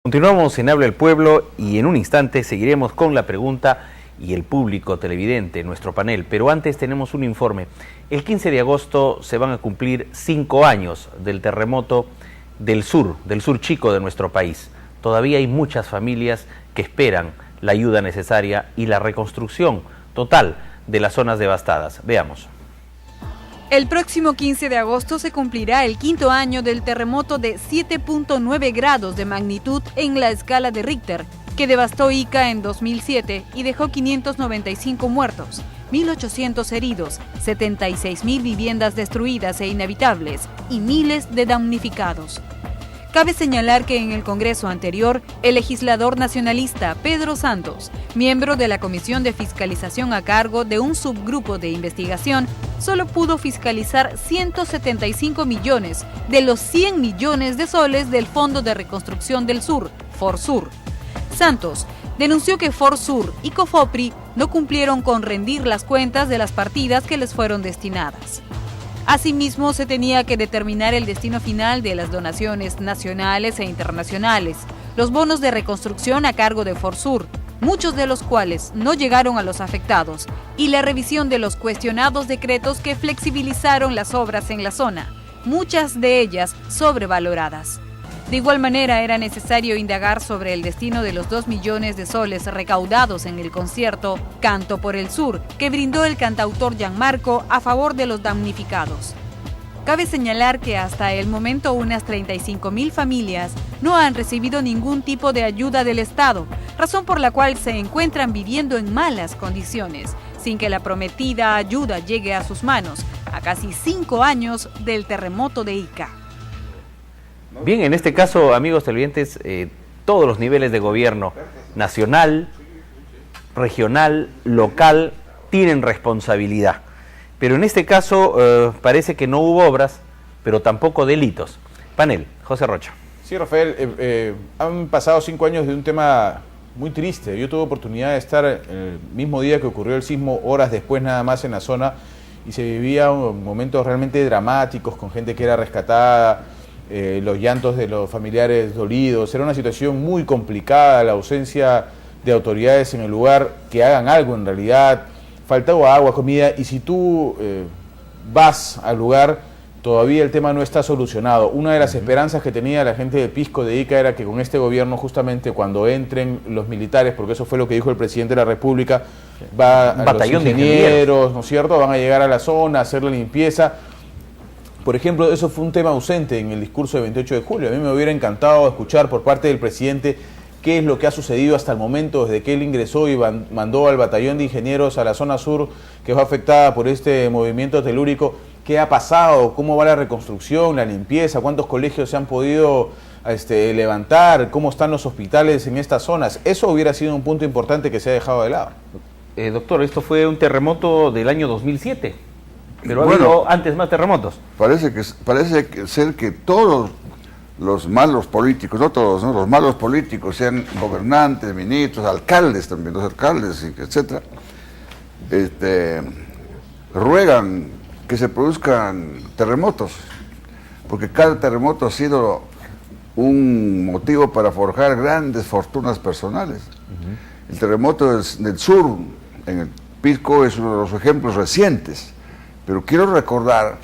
Continuamos en Habla el Pueblo y en un instante seguiremos con la pregunta y el público televidente, nuestro panel. Pero antes tenemos un informe. El 15 de agosto se van a cumplir 5 años del terremoto del sur chico de nuestro país. Todavía hay muchas familias que esperan la ayuda necesaria y la reconstrucción total de las zonas devastadas. Veamos. El próximo 15 de agosto se cumplirá el 5º año del terremoto de 7.9 grados de magnitud en la escala de Richter, que devastó Ica en 2007 y dejó 595 muertos, 1.800 heridos, 76.000 viviendas destruidas e inhabitables y miles de damnificados. Cabe señalar que en el Congreso anterior, el legislador nacionalista Pedro Santos, miembro de la Comisión de Fiscalización a cargo de un subgrupo de investigación, solo pudo fiscalizar 175 millones de los 100 millones de soles del Fondo de Reconstrucción del Sur, FORSUR. Santos denunció que FORSUR y COFOPRI no cumplieron con rendir las cuentas de las partidas que les fueron destinadas. Asimismo, se tenía que determinar el destino final de las donaciones nacionales e internacionales, los bonos de reconstrucción a cargo de FORSUR, muchos de los cuales no llegaron a los afectados, y la revisión de los cuestionados decretos que flexibilizaron las obras en la zona, muchas de ellas sobrevaloradas. De igual manera, era necesario indagar sobre el destino de los 2 millones de soles recaudados en el concierto Canto por el Sur, que brindó el cantautor Gianmarco a favor de los damnificados. Cabe señalar que hasta el momento unas 35.000 familias no han recibido ningún tipo de ayuda del Estado, razón por la cual se encuentran viviendo en malas condiciones, sin que la prometida ayuda llegue a sus manos, a casi 5 años del terremoto de Ica. Bien, en este caso, amigos televidentes, todos los niveles de gobierno, nacional, regional, local, tienen responsabilidad. Pero en este caso parece que no hubo obras, pero tampoco delitos. Panel, José Rocha. Sí, Rafael, han pasado 5 años de un tema muy triste. Yo tuve oportunidad de estar el mismo día que ocurrió el sismo, horas después nada más en la zona, y se vivían momentos realmente dramáticos con gente que era rescatada, los llantos de los familiares dolidos. Era una situación muy complicada, la ausencia de autoridades en el lugar que hagan algo en realidad. Faltaba agua, comida, y si tú vas al lugar, todavía el tema no está solucionado. Una de las esperanzas que tenía la gente de Pisco de Ica era que con este gobierno, justamente cuando entren los militares, porque eso fue lo que dijo el presidente de la República, va a los ingenieros, ¿no es cierto?, van a llegar a la zona, a hacer la limpieza. Por ejemplo, eso fue un tema ausente en el discurso del 28 de julio. A mí me hubiera encantado escuchar por parte del presidente qué es lo que ha sucedido hasta el momento, desde que él ingresó y mandó al batallón de ingenieros a la zona sur, que fue afectada por este movimiento telúrico. ¿Qué ha pasado? ¿Cómo va la reconstrucción, la limpieza? ¿Cuántos colegios se han podido levantar? ¿Cómo están los hospitales en estas zonas? Eso hubiera sido un punto importante que se ha dejado de lado. Doctor, esto fue un terremoto del año 2007. Pero bueno, ha habido antes más terremotos. Parece ser que todos los malos políticos, no todos, ¿no?, los malos políticos, sean gobernantes, ministros, alcaldes también, los alcaldes, etcétera, ruegan que se produzcan terremotos, porque cada terremoto ha sido un motivo para forjar grandes fortunas personales. El terremoto del sur, en el Pisco, es uno de los ejemplos recientes. Pero quiero recordar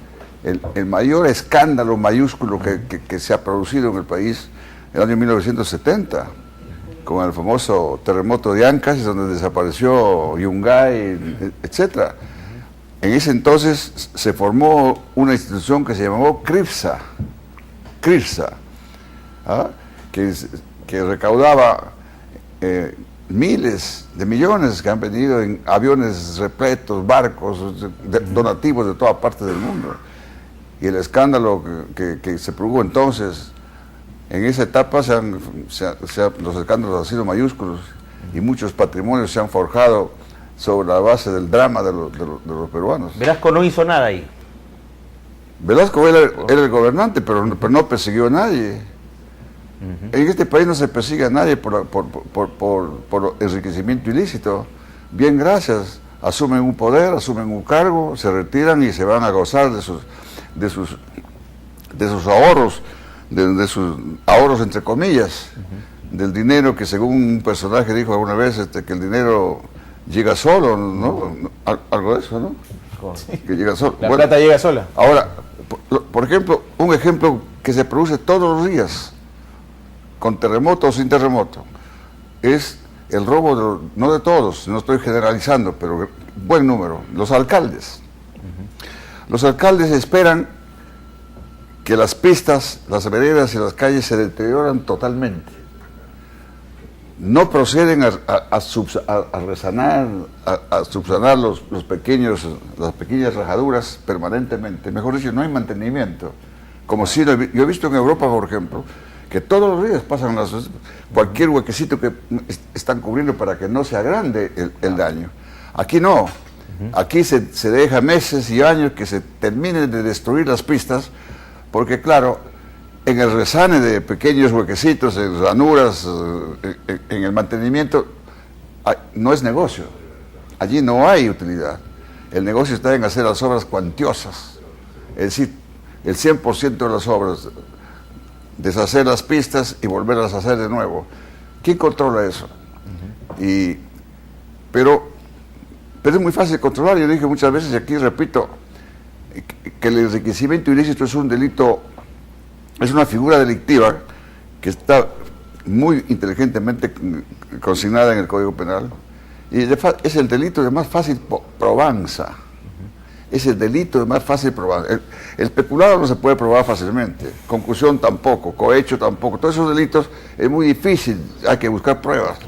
el mayor escándalo mayúsculo que se ha producido en el país en el año 1970, con el famoso terremoto de Ancash, donde desapareció Yungay, etc. En ese entonces se formó una institución que se llamó CRIPSA, que recaudaba miles de millones que han venido en aviones repletos, barcos, donativos de toda parte del mundo. Y el escándalo que se produjo entonces, en esa etapa los escándalos han sido mayúsculos y muchos patrimonios se han forjado sobre la base del drama de los peruanos. Velasco no hizo nada ahí. Velasco era el gobernante, pero no persiguió a nadie. En este país no se persigue a nadie por enriquecimiento ilícito. Bien, gracias. Asumen un poder, asumen un cargo, se retiran y se van a gozar de sus ahorros, de sus ahorros entre comillas. del dinero, que según un personaje dijo alguna vez que el dinero llega solo, ¿no? Algo de eso, ¿no? Sí. Que llega solo. La plata llega sola. Ahora, por ejemplo, un ejemplo que se produce todos los días, con terremoto o sin terremoto, es el robo, no de todos, no estoy generalizando, pero buen número, los alcaldes. Los alcaldes esperan que las pistas, las veredas y las calles se deterioran totalmente. No proceden a subsanar las pequeñas rajaduras permanentemente. Mejor dicho, no hay mantenimiento. Como si yo he visto en Europa, por ejemplo, que todos los días pasan cualquier huequecito que están cubriendo para que no se agrande el daño. Aquí no. Aquí se deja meses y años que se terminen de destruir las pistas, porque claro, en el resane de pequeños huequecitos, en ranuras, en el mantenimiento, no es negocio. Allí no hay utilidad. El negocio está en hacer las obras cuantiosas. Es decir, el 100% de las obras, deshacer las pistas y volverlas a hacer de nuevo. ¿Quién controla eso? Pero es muy fácil de controlar. Yo dije muchas veces, y aquí repito, que el enriquecimiento ilícito es un delito, es una figura delictiva que está muy inteligentemente consignada en el Código Penal, y es el delito de más fácil probanza. Es el delito de más fácil probanza. El peculado no se puede probar fácilmente, concusión tampoco, cohecho tampoco. Todos esos delitos es muy difícil, hay que buscar pruebas.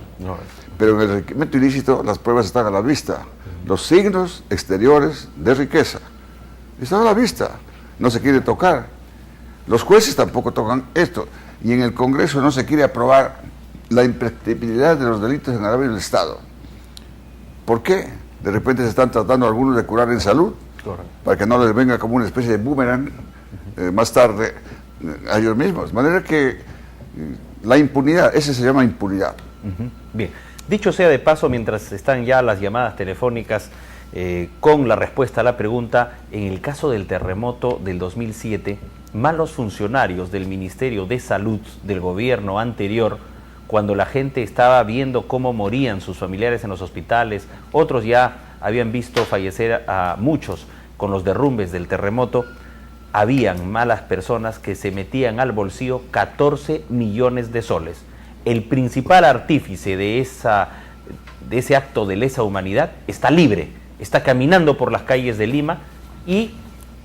Pero en el enriquecimiento ilícito las pruebas están a la vista. Los signos exteriores de riqueza están a la vista, no se quiere tocar. Los jueces tampoco tocan esto, y en el Congreso no se quiere aprobar la imprescriptibilidad de los delitos en agravio del Estado. ¿Por qué? De repente se están tratando algunos de curar en salud, para que no les venga como una especie de boomerang más tarde a ellos mismos. De manera que la impunidad, ese se llama impunidad. Bien, dicho sea de paso, mientras están ya las llamadas telefónicas con la respuesta a la pregunta, en el caso del terremoto del 2007, malos funcionarios del Ministerio de Salud del gobierno anterior, cuando la gente estaba viendo cómo morían sus familiares en los hospitales, otros ya habían visto fallecer a muchos con los derrumbes del terremoto, habían malas personas que se metían al bolsillo 14 millones de soles. El principal artífice de ese acto de lesa humanidad está libre, está caminando por las calles de Lima y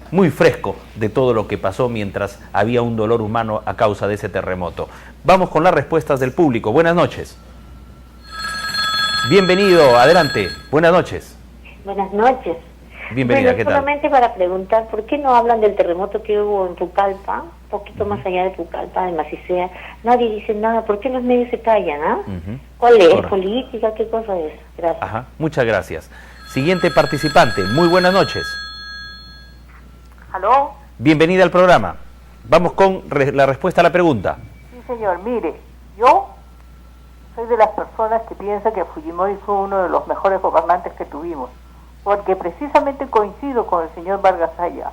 muy fresco de todo lo que pasó mientras había un dolor humano a causa de ese terremoto. Vamos con las respuestas del público. Buenas noches. Bienvenido, adelante. Buenas noches. Buenas noches. Bienvenida, bueno, ¿qué tal? solamente para preguntar, ¿por qué no hablan del terremoto que hubo en Pucallpa, un poquito más allá de Pucallpa, de Macicea? Nadie dice nada, ¿por qué los medios se callan? ¿Cuál es? Correcto. ¿Política? ¿Qué cosa es? Gracias. Ajá, muchas gracias. Siguiente participante, muy buenas noches. ¿Aló? Bienvenida al programa. Vamos con la respuesta a la pregunta. Sí, señor. Mire, yo soy de las personas que piensan que Fujimori fue uno de los mejores gobernantes que tuvimos, porque precisamente coincido con el señor Vargas Aya.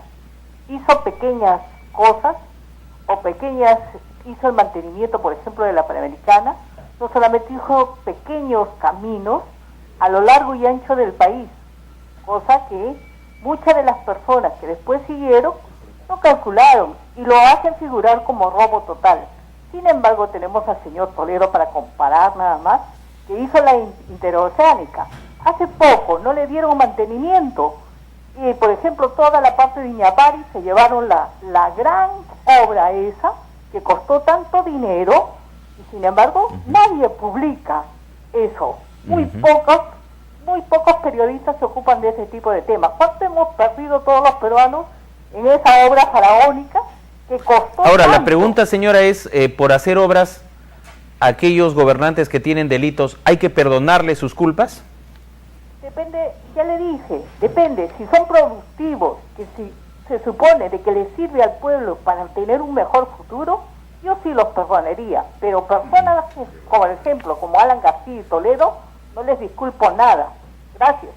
Hizo pequeñas cosas, hizo el mantenimiento, por ejemplo, de la Panamericana, no solamente hizo pequeños caminos a lo largo y ancho del país, cosa que muchas de las personas que después siguieron no calcularon y lo hacen figurar como robo total. Sin embargo, tenemos al señor Toledo para comparar nada más, que hizo la interoceánica. Hace poco no le dieron mantenimiento y, por ejemplo, toda la parte de Iñapari se llevaron la gran obra esa que costó tanto dinero y, sin embargo, nadie publica eso. Muy pocos periodistas se ocupan de ese tipo de temas. ¿Cuánto hemos perdido todos los peruanos en esa obra faraónica que costó Ahora, tanto? la pregunta, señora, es, por hacer obras, aquellos gobernantes que tienen delitos, ¿hay que perdonarles sus culpas? Depende, ya le dije, depende. Si son productivos, que si se supone de que les sirve al pueblo para tener un mejor futuro, yo sí los perdonaría. Pero personas, como por ejemplo, como Alan García y Toledo, no les disculpo nada. Gracias.